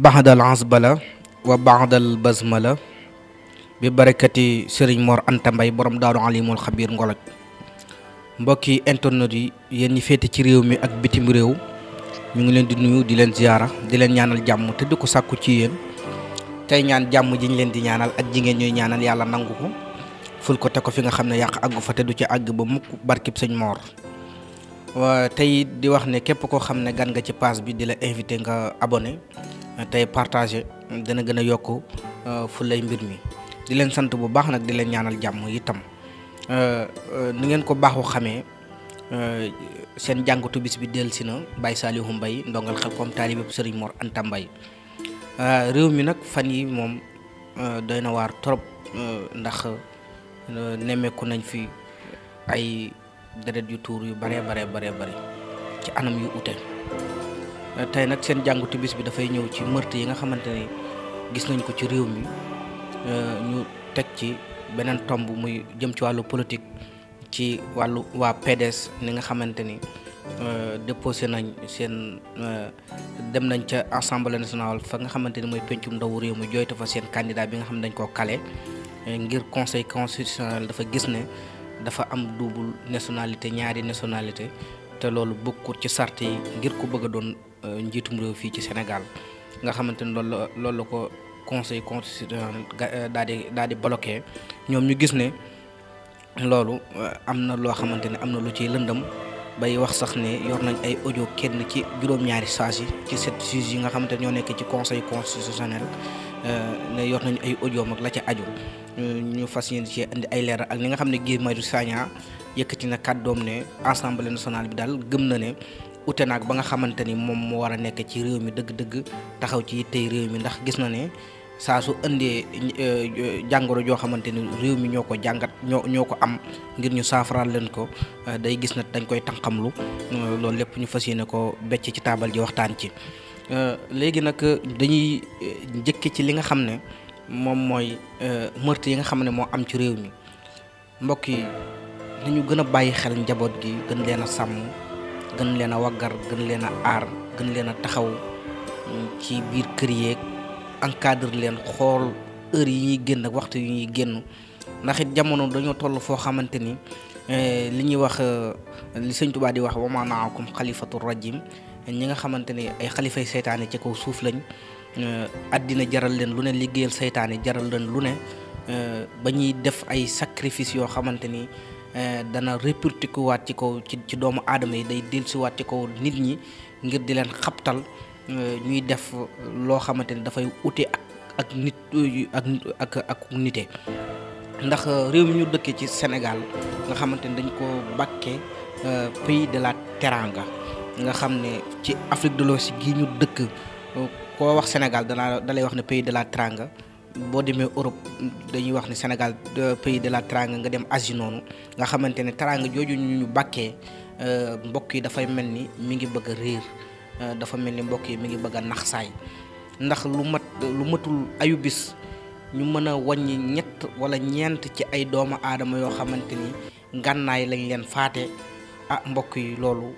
baxdal ansbala wa baxdal basmala bi barakati Serigne Mor Anta Mbaye borom daaru alimul xabir ngoloj. mbokki internet yi yéen ñi féete ci réew mi ak bitim réew ñu ngi leen di nuyu di leen ziyaara di leen ñaanal jàmm te di ko sàkku ci yéen tey ñaan jàmm ji ñu leen di ñaanal ak jigéen ñuy ñaanal yàlla nangu ko ful ko te ko fi nga xam ne yàq àggu fa te du ci àgg ba mukk barkib sëñ Mor. tey di wax ne képp koo xam ne gan nga ci page bi di la invité nga abonné tey partagé dana gën a yokk fu lay mbir mi di leen sant bu baax nag di leen ñaanal jàmm itam ni ngeen ko baaxu xamee seen jàngatu bis bi dellusi na Baye Saliou Mbaye ndongal Xelcom taalibe Serigne Mor Anta Mbaye. réew mi nag fan yi moom doy na waar trop ndax nemmeeku nañ fi ay deret yu tuur yu bare ci anam yu ute tey nag seen jàngatu bis bi dafay ñëw ci meurtre yi nga xamante ne gis nañ ko ci réew mi ñu teg ci beneen tomb muy jëm ci wàllu politique ci wàllu waa PDS ni nga xamante ni déposé nañ seen dem nañ ca assemblée nationale fa nga xamante ni mooy pencum ndawu réew mi jooytu fa seen candidat bi nga xam ne dañ koo kale ngir conseil constitutionnel dafa gis ne dafa am double nationalité ñaari nationalité te loolu bokkut ci sart yi ngir ku bëgg a doon njiitum réew fii ci Sénégal nga xamante ni loolu la ko conseil constitutionnel daal di bloqué ñoom ñu gis ne loolu am na loo xamante ne am na lu ciy lëndëm bay wax sax ne yor nañ ay audio kenn ci juróom-ñaari sages yi ci 7 juges yi nga xamante ne ñoo nekk ci conseil constitutionnel ne yor nañ ay audio mag la ca aju ñu fas yéene ci indi ay leeral ak li nga xam ne Guy Marius Sagna yëkkati na kàddoom ne assemblée nationale bi daal gëm na ne ute naag ba nga xamante ni moom moo war a nekk ci réew mi dëgg-dëgg taxaw ci yittey réew mi ndax gis na ne saa su indee jàngoro joo xamante ni réew mi ñoo ko jàngat ñoo ko am ngir ñu saafaraal leen ko day gis na dañ koy tànqamlu loolu lépp ñu fas yéene ko becc ci taabal ji waxtaan ci. léegi nag dañuy njëkk ci li nga xam ne moom mooy meurtre yi nga xam ne moo am ci réew mi mbokk yi nañu gën a bàyyi xel njaboot gi gën leen a sàmm gën leen a waggar gën leen a aar gën leen a taxaw ci biir kër yeeg encadre leen xool heure yi ñuy génn ak waxtu yi ñuy génn ndax it jamono dañoo toll foo xamante ni li ñuy wax li sëñ Tuubaa di wax wa maa naakum xalifatu rajim ñi nga xamante ni ay xalifay seytaane ci kaw suuf lañ àddina jaral leen lu ne liggéeyal seytaane jaral leen lu ne ba ñuy def ay sacrifice yoo xamante ni dana répercuté waat ci kaw ci doomu aadama yi day dellusiwaat ci kaw nit ñi ngir di leen xabtal ñuy def loo xamante ni dafay ute ak nit ak nite ndax réew mi ñu dëkkee ci Sénégal nga xamante ni dañ ko bàkkee pays de la teranga nga xam ne ci Afrique de l'Ouest gi ñu dëkk koo wax Sénégal dalay wax ne pays de la teranga boo demee Europe dañuy wax ne Sénégal pays de la teranga nga dem Asie noonu nga xamante ne teranga jooju ñu bàkkee mbokk yi dafay mel ni mi ngi bëgg a réer dafa mel ni mbokk yi mi ngi bëgg a nax saay ndax lu matul ayu bis ñu mën a wàññi ñett wala ñeent ci ay doomu aadama yoo xamante ni ngànnaay lañ leen faate mbokk yi loolu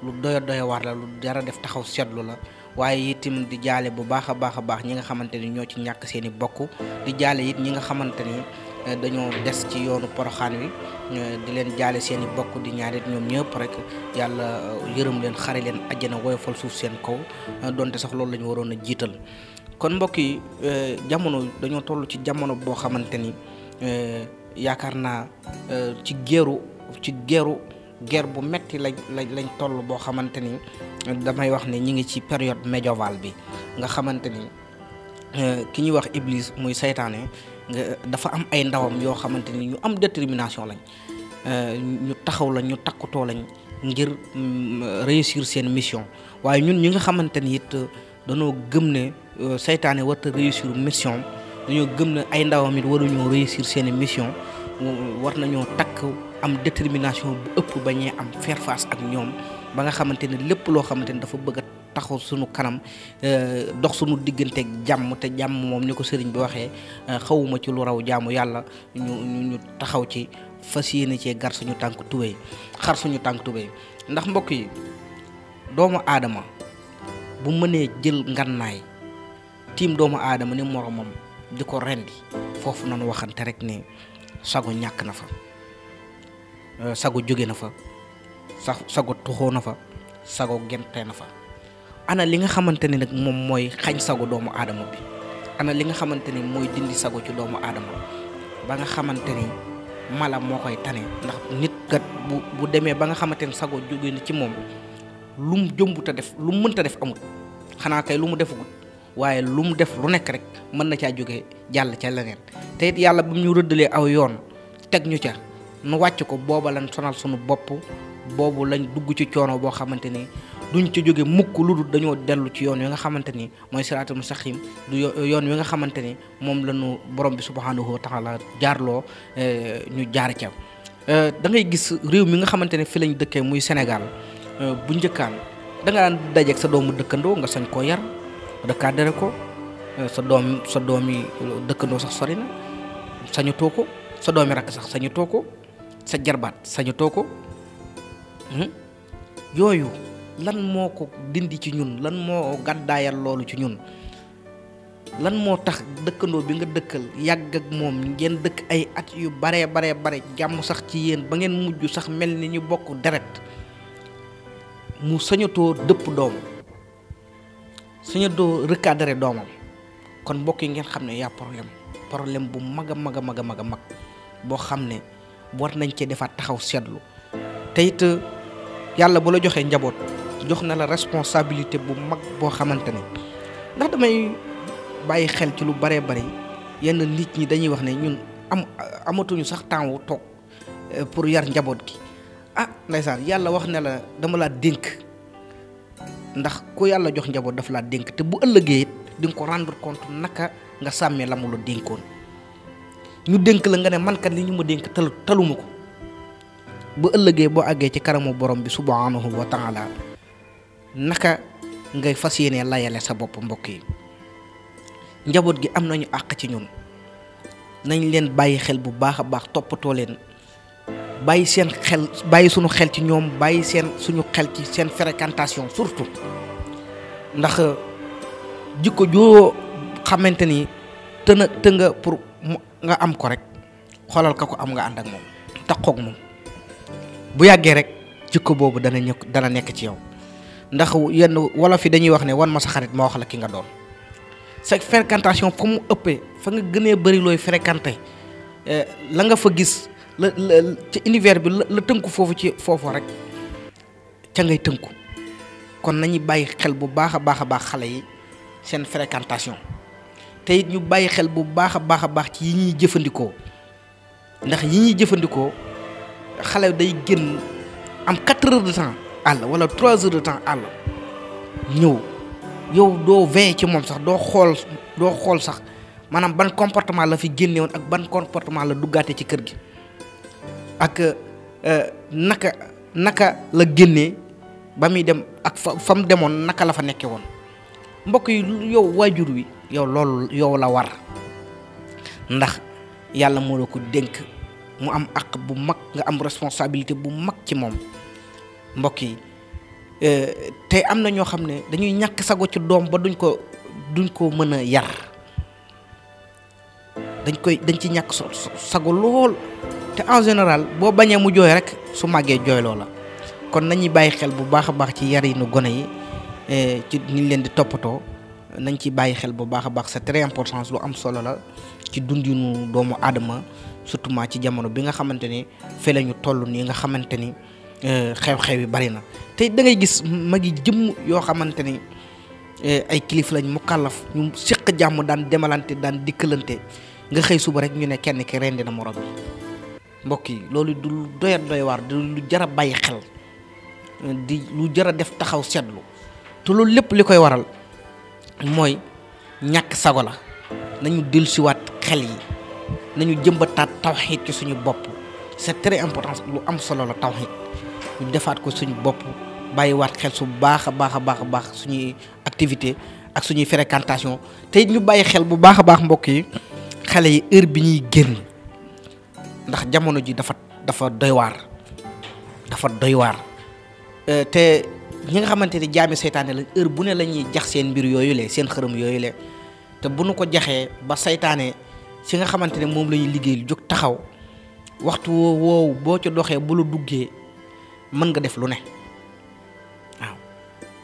lu doy war la lu dara def taxaw seetlu la waaye itam di jaale bu baax a baax ñi nga xamante ni ñoo ci ñàkk seen i bokk di jaale it ñi nga xamante ni dañoo des ci yoonu poroxaan wi di leen jaale seen i bokk di ñaarit ñoom ñëpp rek yàlla yërëm leen xare leen àjjana woyofal suuf seen kaw donte sax loolu la ñu waroon a jiital kon mbokk yi jamono dañoo toll ci jamono boo xamante ni yaakaar naa ci guerre bu metti lañ toll boo xamante ni damay wax ne ñi ngi ci période médiévale bi nga xamante ni ki ñuy wax Iblis muy saytaane dafa am ay ndawam yoo xamante ni ñu am détermination lañ ñu taxaw lañ ñu takkutoo lañ ngir réussir seen mission waaye ñun ñi nga xamante ni it dañoo gëm ne saytaane warta réussir mission dañoo gëm ne ay ndawam it waruñoo réussir seen mission war nañoo takk am détermination bu ëpp ba ñee am faire face ak ñoom ba nga xamante ne lépp loo xamante ni dafa bëgg a taxaw suñu kanam dox suñu digganteeg jàmm te jàmm moom ni ko sëriñ bi waxee xawuma ci lu raw jaamu yàlla ñu taxaw ci fas yéene cee gar suñu tànk tubéy xar suñu tànk tubéy ndax mbokk yi doomu aadama bu mënee jël ngannaay tiim doomu aadama ni moromam di ko rendi foofu noonu waxante rek ne sago ñàkk na fa, sago jóge na fa, sago tuxoo na fa, sago gente na fa. ana li nga xamante ni nag moom mooy xañ sago doomu aadama bi, ana li nga xamante ni mooy dindi sago ci doomu aadama ba nga xamante ni mala moo koy tane. ndax nit kat bu demee ba nga xamante ni sago jóge na ci moom lu mu jëmbuta def lu mu mënta def amul, xanaa kay lu mu defagut, waaye lu mu def lu nekk rek mën na caa jóge jàll ca leneen. te it yàlla bu ñu rëddalee aw yoon teg ñu ca nu wàcc ko, booba lañ sonal sunu bopp, boobu lañ dugg ci coono boo xamante ni duñ ci jóge mukk lu dul dañoo dellu ci yoon wi nga xamante ni mooy siraatul mustaqim, du yoon wi nga xamante ni moom la ñu borom bi subhanahu wa taala jaarloo ñu jaar ca. da ngay gis réew mi nga xamante ne fi lañ dëkkee muy Sénégal, bu njëkkaan da nga daan dajeeg sa doomu dëkkandoo nga sañ koo yar recadré ko, sa doomi dëkkandoo sax sori na sañu too ko, sa doomi rakk sax sañu too ko, sa jarbaat sañu too ko. yooyu lan moo ko dindi ci ñun, lan moo gàddaayal loolu ci ñun, lan moo tax dëkkandoo bi nga dëkkal yàgg ak moom ngeen dëkk ay at yu bare jàmm sax ci yéen ba ngeen mujj sax mel ni ñu bokk deret, mu sañatoo dëpp doom, sañatoo recadré doomam. kon mbokk yi ngeen xam ne yaa problème bu mag a mag boo xam ne war nañ cee defaat taxaw seetlu. te it yàlla bu la joxee njaboot jox na la responsabilité bu mag boo xamante ne, ndax damay bàyyi xel ci lu baree bari yenn nit ñi dañuy wax ne ñun amatuñu sax temps wu toog pour yar njaboot gi. ndeysaan yàlla wax ne la dama laa dénk, ndax ku yàlla jox njaboot daf laa dénk, te bu ëllëgee it di nga ko rendre compte naka nga sàmmee la mu la dénkoon. ñu dénk la nga ne man kat li ñu ma dénk taluma ko, bu ëllëgee boo àggee ci kanamu borom bi subhanahu wa taala naka ngay fas yéenee layale sa bopp. mbokk yi, njaboot gi am nañu àq ci ñun, nañ leen bàyyi xel bu baax a baax, toppatoo leen, bàyyi suñu xel ci ñoom, bàyyi suñu xel ci seen fréquentation surtout. ndax jikko joo xamante ni të nga pour nga am ko rek, xoolal ka ko am nga ànd ak moom, taxoog moom, bu yàggee rek jikko boobu dana nekk ci yow. ndax yenn wolof yi dañuy wax ne wan ma sa xarit ma wax la ki nga doon. sa fréquentation fa mu ëppee, fa nga gënee bëri looy fréquenté, la nga fa gis la ci univers bi la tënku foofu rek ca ngay tënku. kon nañu bàyyi xel bu baax a baax xale yi seen fréquentation, te it ñu bàyyi xel bu baax a baax ci yi ñuy jëfandikoo. ndax yi ñuy jëfandikoo xale day génn am 4 heures de temps àll wala 3 heures de temps àll ñëw, yow doo veillé ci moom sax, doo xool sax maanaam ban comportement la fi génne woon ak ban comportement la duggaate ci kër gi, ak naka la génnee ba muy dem ak fa mu demoon naka la fa nekke woon. mbokk yi, yow waajur wi loolu yow la war, ndax yàlla moo la ko dénk, mu am àq bu mag, nga am responsabilité bu mag ci moom. mbokk yi, te am na ñoo xam ne dañuy ñàkk sago ci doom ba duñ ko mën a yar, dañ ci ñàkk sago lool, te en général boo bañee mu jooy rek su màggee jooy loola. kon nañuy bàyyi xel bu baax a baax ci yar yi nu gone yi, ci niñ leen di toppatoo, nañ ci bàyyi xel bu baax a baax, c'est très important, lu am solo la ci dundinu doomu aadama, surtout ci jamono bi nga xamante ni fii la ñu toll nii nga xamante ni xew-xew yi bari na. te da ngay gis mag yi jëmm yoo xamante ni ay kilif lañ mukallaf, ñu séq jàmm, daan demalante, daan dikkalante, nga xëy suba rek ñu ne kenn ki rendi na morom bi. mbokk yi, loolu du doy waar, du lu jar a bàyyi xel, di lu jar a def taxaw seetlu. te loolu lépp li koy waral mooy ñàkk sago la. nañu dellusiwaat xel yi, nañu jëmbataat tawxiid ci suñu bopp, c'est très important, lu am solo la tawxiid. ñu defaat ko suñu bopp, bàyyiwaat xel su baax a baax suñuy activité ak suñuy fréquentation. te it ñu bàyyi xel bu baax a baax mbokk yi, xale yi heure bi ñuy génn, ndax jamono ji dafa doy waar. te ñi nga xamante ni jaami seytaane la heure bu ne la ñuy jax seen mbir yooyu le, seen xërëm yooyu le, te bu nu ko jaxee ba saytaane si nga xamante ne moom la ñuy liggéey jóg taxaw waxtu woowu boo ca doxee bu la duggee mën nga def lu ne waaw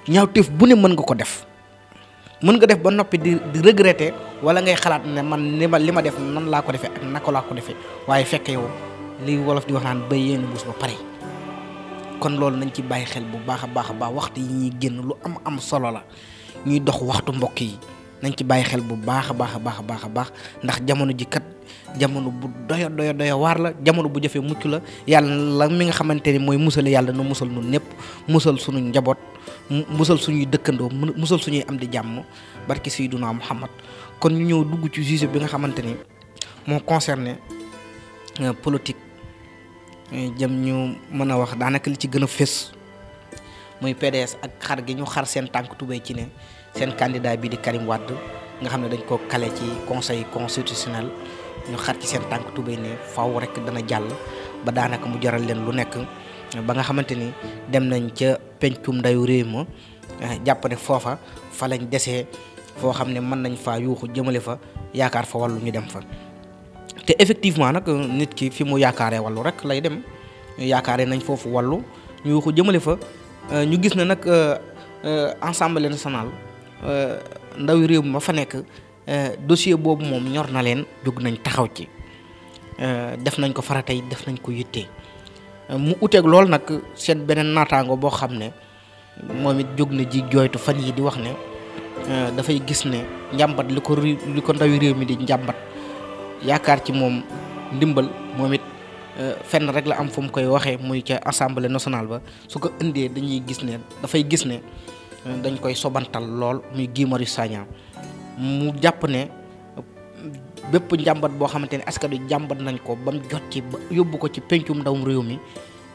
ñaawteef bu ne mën nga ko def mën nga def ba noppi di regretter wala ngay xalaat ne man li ma def nan laa ko defee ak naka laa ko defee waaye fekk yow li wolof di wax naan bay yéen buus ba pare. kon loolu nañ ci bàyyi xel bu baax a baax waxtu yi ñuy génn lu am solo la ñuy dox waxtu mbokk yi nañ ci bàyyi xel bu baax a baax ndax jamono ji kat jamono bu doya waar la jamono bu jëfee mucc la yàlla mi nga xamante ni mooy musale yàlla na musal nun ñëpp musal suñu njaboot musal suñuy dëkkandoo musal suñuy am di jàmm barki Seydina Muhammad. kon ñu ñëw dugg ci sujet bi nga xamante ni moo concerné politique jëm ñu mën a wax daanaka li ci gën a fës muy PDS ak xar gi ñu xar seen tànk tubéy ci ne seen candidat bi di Karim Wade nga xam ne dañ ko kale ci conseil constitutionnel ñu xar ci seen tànk tubéy ne faw rek dana jàll ba daanaka mu jaral leen lu nekk ba nga xamante ni dem nañ ca pencum ndayu réew ma jàpp ne foofa fa lañ desee foo xam ne mën nañ faa yuuxu jëmale fa yaakaar fa wàllu ñu dem fa te effectivement nag nit ki fi mu yaakaaree wàllu rek lay dem yaakaaree nañ foofu wàllu ñu yuuxu jëmale fa ñu gis na nag Assemblée nationale ndawi réew mi ma fa nekk dossier boobu moom ñor na leen jóg nañ taxaw ci def nañ ko faratay def nañ ko yittee mu uteeg loolu nag seen beneen naataango boo xam ne moom it jóg na ji jooytu fan yi di wax ne dafay gis ne njàmbat li ko ndawi réew mi di njàmbat yaakaar ci moom ndimbal moom it fenn rek la am fu mu koy waxee muy ca assemblée nationale ba su ko indee dañuy gis ne dafay gis ne dañ koy sobantal lool muy Guy Marius Sagna mu jàpp ne bépp njàmbat boo xamante ne askan wi jàmbat nañ ko ba mu jot ci ba yóbbu ko ci pencum ndawum réew mi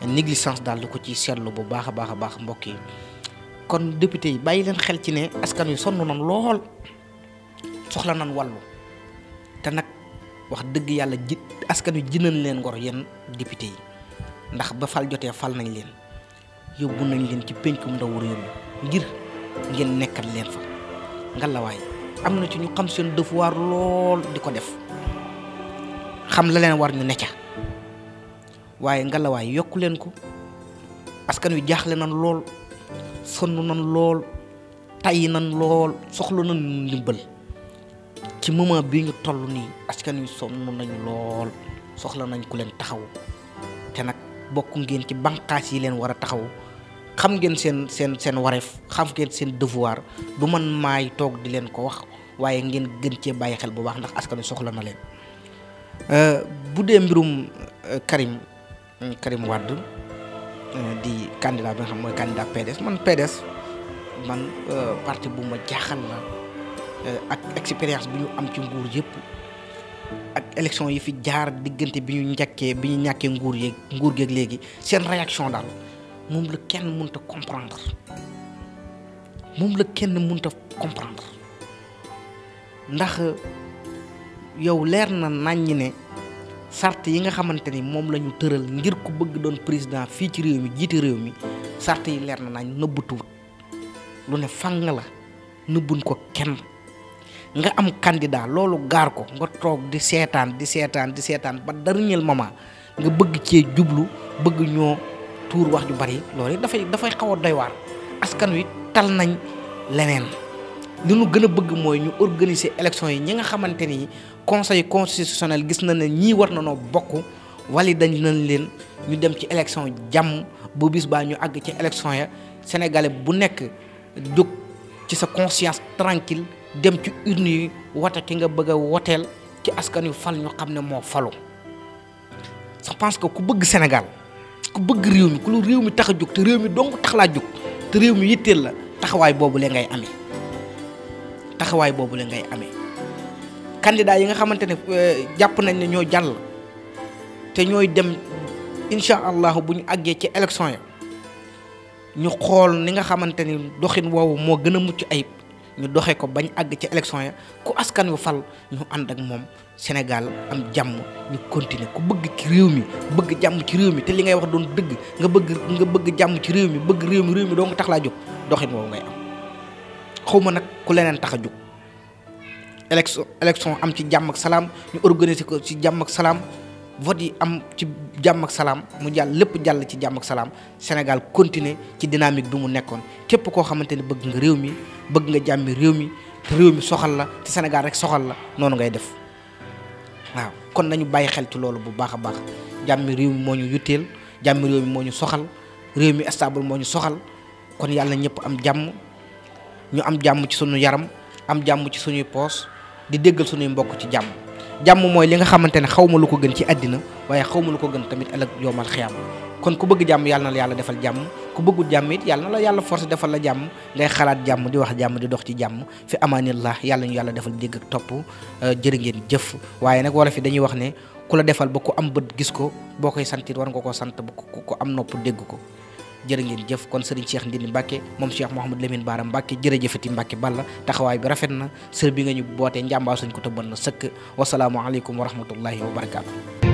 négligence daal di ko ci seetlu bu baax a baax mbokk yi. kon député yi bàyyi leen xel ci ne askan wi sonn nañ lool soxla nañ wàllu te nag wax dëgg yàlla askan wi jënañ leen ngor yenn député yi ndax ba fal jotee fal nañ leen yóbbu nañ leen ci pencum ndaw réew mi ngir ngeen nekkal leen fa ngalawaay am na ci ñu xam seen devoir lool di ko def xam la leen war ñu necca waaye ngalawaay yokku leen ko askan wi jaaxle nañ lool sonn nañ lool tayyi nañ lool soxla nañ ndimbal ci moment bii ñu toll nii askan wi sonn nañu lool soxla nañ ku leen taxaw te nag bokk ngeen ci banqaas yi leen war a taxaw xam ngeen seen wareef xam ngeen seen devoir du man maay toog di leen ko wax waaye ngeen gën cee bàyyi xel bu baax ndax askan wi soxla na leen. bu dee mbirum Karim Wade di candidat bi nga xam mooy candidat PDS man parti bu ma jaaxal la ak expérience bi ñu am ci nguur yëpp ak élection yi fi jaar diggante bi ñu ñàkkee nguur geeg léegi seen réaction daal moom la kenn mënut a comprendre ndax yow leer na naññ ne sart yi nga xamante ni moom la ñu tëral ngir ku bëgg doon président fii ci réew mi jiite réew mi sart yi leer na nañ nëbbutuwut lu ne fang la nëbbuñ ko kenn nga am candidat loolu gaar ko nga toog di seetaan ba dernier moment nga bëgg cee jublu bëgg ñoo tuur wax ju bari loolu dafay xaw a doy waar askan wi tal nañ leneen li ñu gën a bëgg mooy ñu organiser élection yi ñi nga xamante ni conseil constitutionnel gis na ne ñii war na noo bokk wali dañ nañ leen ñu dem ci élection jàmm bu bis baa ñu àgg ci élection ya sénégalais bu nekk jóg ci sa conscience tranquille dem ci urne yi wote ki nga bëgg a woteel ci askan wi fal ñu xam ne moo falu. je pense que ku bëgg Sénégal ku bëgg réew mi ku lu réew mi tax a jóg te réew mi dong tax laa jóg te réew mi yitteel la taxawaay boobu la ngay amee candidat yi nga xamante ne jàpp nañ ne ñoo jàll te ñooy dem incha allah bu ñu àggee ci élection ya ñu xool ni nga xamante ni doxin woowu moo gën a mucc ayib ñu doxee ko bañ àgg ci élection ya ku askan wi fal ñu ànd ak moom Sénégal am jàmm ñu continuer ku bëgg ci réew mi bëgg jàmm ci réew mi te li ngay wax doon dëgg nga bëgg jàmm ci réew mi bëgg réew mi doo nga tax laa jóg doxin woowu ngay am xawma nag ku leneen tax a jóg élection am ci jàmm ak salaam ñu organiser ko ci jàmm ak salaam vote yi am ci jàmm ak salaam mu jàll lépp jàll ci jàmm ak salaam Sénégal continuer ci dynamique bi mu nekkoon képp koo xamante ne bëgg nga réew mi bëgg nga jàmmi réew mi te réew mi soxal la te Sénégal rek soxal la noonu ngay def waaw kon nañu bàyyi xel ci loolu bu baax a baax jàmmi réew mi moo ñu yutteel jàmmi réew mi moo ñu soxal réew mi stable moo ñu soxal kon yàlla na ñëpp am jàmm ñu am jàmm ci suñu yaram am jàmm ci suñuy poos di déggal suñuy mbokk ci jàmm jàmm mooy li nga xamante ne xaw ma lu ko gën ci àddina waaye xaw ma lu ko gën tamit ëllëg yoomal xiyam kon ku bëgg jàmm yàlla na la yàlla defal jàmm ku bëggul jàmm it yàlla na la yàlla force defal la jàmm ngay xalaat jàmm di wax jàmm di dox ci jàmm fi amaanillah yàlla ñu yàlla defal dégg ak topp jërë ngeen jëf waaye nag wala fi dañuy wax ne ku la defal ba ku am bët gis ko boo koy santit war nga koo sant ba ku am nopp dégg ko jërë ngeen jëf kon sëriñ Cheikh Ndindi Mbacke moom Cheikh Mouhamadou Lamine Bara Mbacke jërëjëfati Mbacke Balla taxawaay bi rafet na sër bi nga ñu bootee njàmbaa suñ ko tëbban na sëkk wasalaamu aleykum wa rahmatullahi wa barakaatu